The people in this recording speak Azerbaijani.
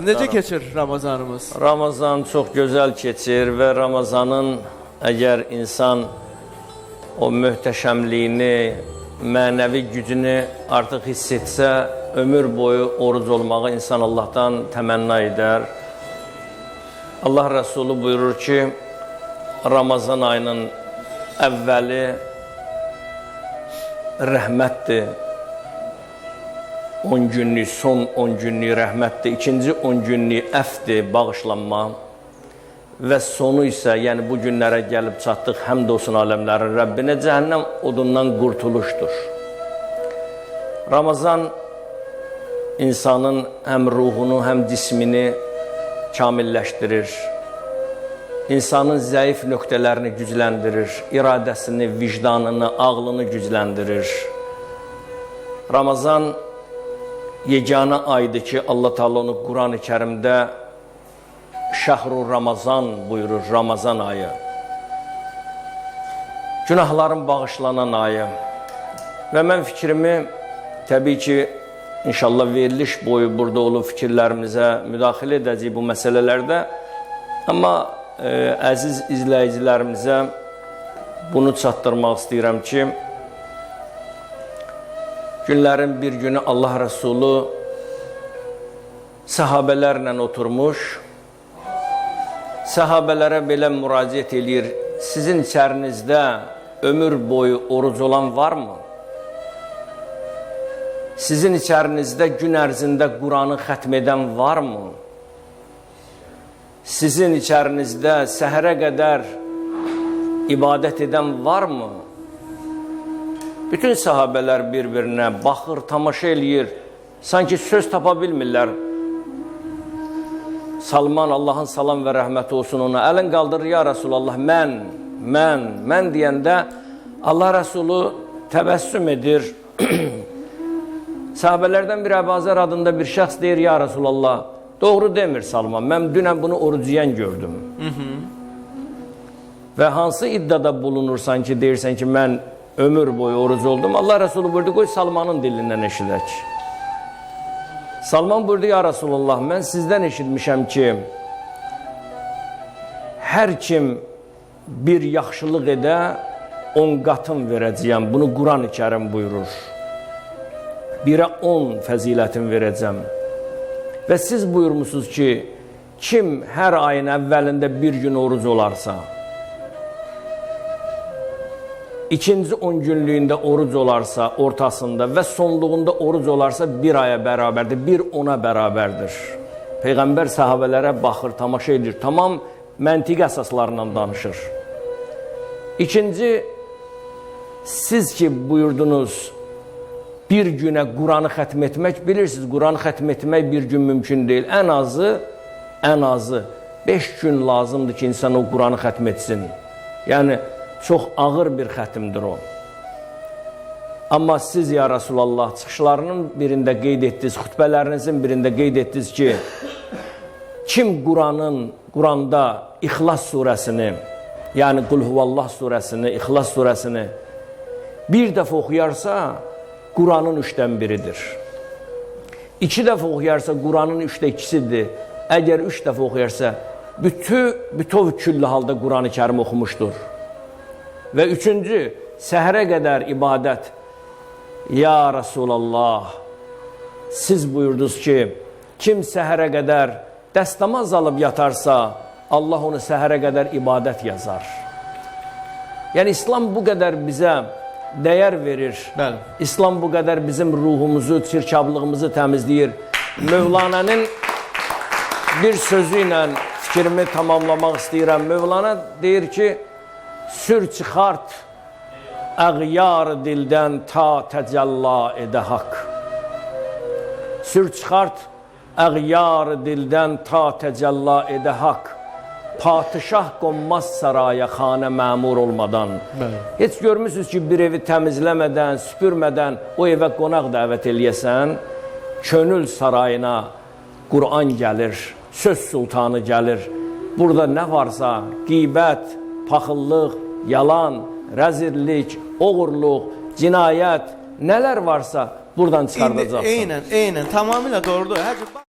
Necə keçir Ramazanımız? Ramazan çox gözəl keçir və Ramazanın əgər insan o möhtəşəmliyini, mənəvi gücünü artıq hiss etsə, ömür boyu oruc olmağı insan Allahdan təmənna edər. Allah Rəsulü buyurur ki, Ramazan ayının əvvəli rəhmətdir. 10 günlük, son 10 günlük rəhmətdir. İkinci 10 günlük əfdir, bağışlanma. Və sonu isə, yəni bu günlərə gəlib çatdıq, həmd olsun aləmlərin Rəbbinə, cəhənnəm odundan qurtuluşdur. Ramazan insanın həm ruhunu, həm cismini kamilləşdirir. İnsanın zəif nöqtələrini gücləndirir, iradəsini, vicdanını, ağlını gücləndirir. Ramazan yeganə aydır ki, Allah Teala onu Quran-ı Kərimdə Şəhrur Ramazan buyurur, Ramazan ayı. Günahların bağışlanan ayı. Və mən fikrimi, təbii ki, inşallah veriliş boyu burada olub fikirlərimizə müdaxilə edəcəyik bu məsələlərdə. Amma əziz izləyicilərimizə bunu çatdırmaq istəyirəm ki, günlərin bir günü Allah Rəsulü səhabələrlə oturmuş, səhabələrə belə müraciət edir, sizin içərinizdə ömür boyu oruc olan varmı? Sizin içərinizdə gün ərzində Quranı xətm edən varmı? Sizin içərinizdə səhərə qədər ibadət edən varmı? Bütün sahabələr bir-birinə baxır, tamaşa eləyir, sanki söz tapa bilmirlər. Salman, Allahın salam və rəhməti olsun ona, əlin qaldırır, ya Rasulallah, mən deyəndə Allah Rəsulü təbəssüm edir. Sahabələrdən bir Əbazər adında bir şəxs deyir, ya Rasulallah, doğru demir Salman, mən dünən bunu oruciyən gördüm. Və hansı iddiada bulunursan ki, deyirsən ki, mən ömür boyu oruc oldum. Allah Resulü buyurdu, qoy Salmanın dilindən eşidək. Salman buyurdu, ya Resulullah, mən sizdən eşitmişəm ki, hər kim bir yaxşılıq edə, 10 qatın verəcəyəm. Bunu Quran-ı Kərim buyurur. Birə 10 fəzilətin verəcəm. Və siz buyurmuşsunuz ki, kim hər ayın əvvəlində bir gün oruc olarsa, İkinci 10 günlüyündə oruc olarsa, ortasında və sonluğunda oruc olarsa bir aya bərabərdir, bir 10-a bərabərdir. Peyğəmbər sahabələrə baxır, tamaşa edir, tamam məntiq əsaslarından danışır. İkinci, siz ki buyurdunuz, bir günə Quranı xətm etmək, bilirsiniz, Quranı xətm etmək bir gün mümkün deyil. Ən azı 5 gün lazımdır ki, insan o Quranı xətm etsin. Yəni, çox ağır bir xətimdir o. Amma siz, ya Rasulallah, çıxışlarının birində qeyd etdiniz, xütbələrinizin birində qeyd etdiniz ki, kim Quranda İxlas surəsini, yəni Qul Huvallah surəsini, İxlas surəsini bir dəfə oxuyarsa, Quranın 3dən biridir. 2 dəfə oxuyarsa, Quranın 3də 2-sidir. Əgər 3 dəfə oxuyarsa, bütöv külli halda Quran-ı Kərim oxumuşdur. Və üçüncü, səhərə qədər ibadət. Ya Rasulallah, siz buyurdunuz ki, kim səhərə qədər dəstəmaz alıb yatarsa, Allah onu səhərə qədər ibadət yazar. Yəni, İslam bu qədər bizə dəyər verir. Bəli. İslam bu qədər bizim ruhumuzu, çirkablığımızı təmizləyir. Mövlanənin bir sözü ilə fikrimi tamamlamaq istəyirəm. Mövlana deyir ki, sür çıxart əğyar dildən ta təcəlla edə haqq. Sür çıxart əğyar dildən ta təcəlla edə haqq. Padişah qonmaz saraya xanə məmur olmadan. Heç görmüsünüz ki, bir evi təmizləmədən, süpürmədən o evə qonaq dəvət eləyəsən, könül sarayına Quran gəlir, söz sultanı gəlir. Burada nə varsa, qeybət, paxıllıq, yalan, rəzillik, oğurluq, cinayət, nələr varsa buradan çıxardacaqsın. Eynən, tamamilə doğrudur.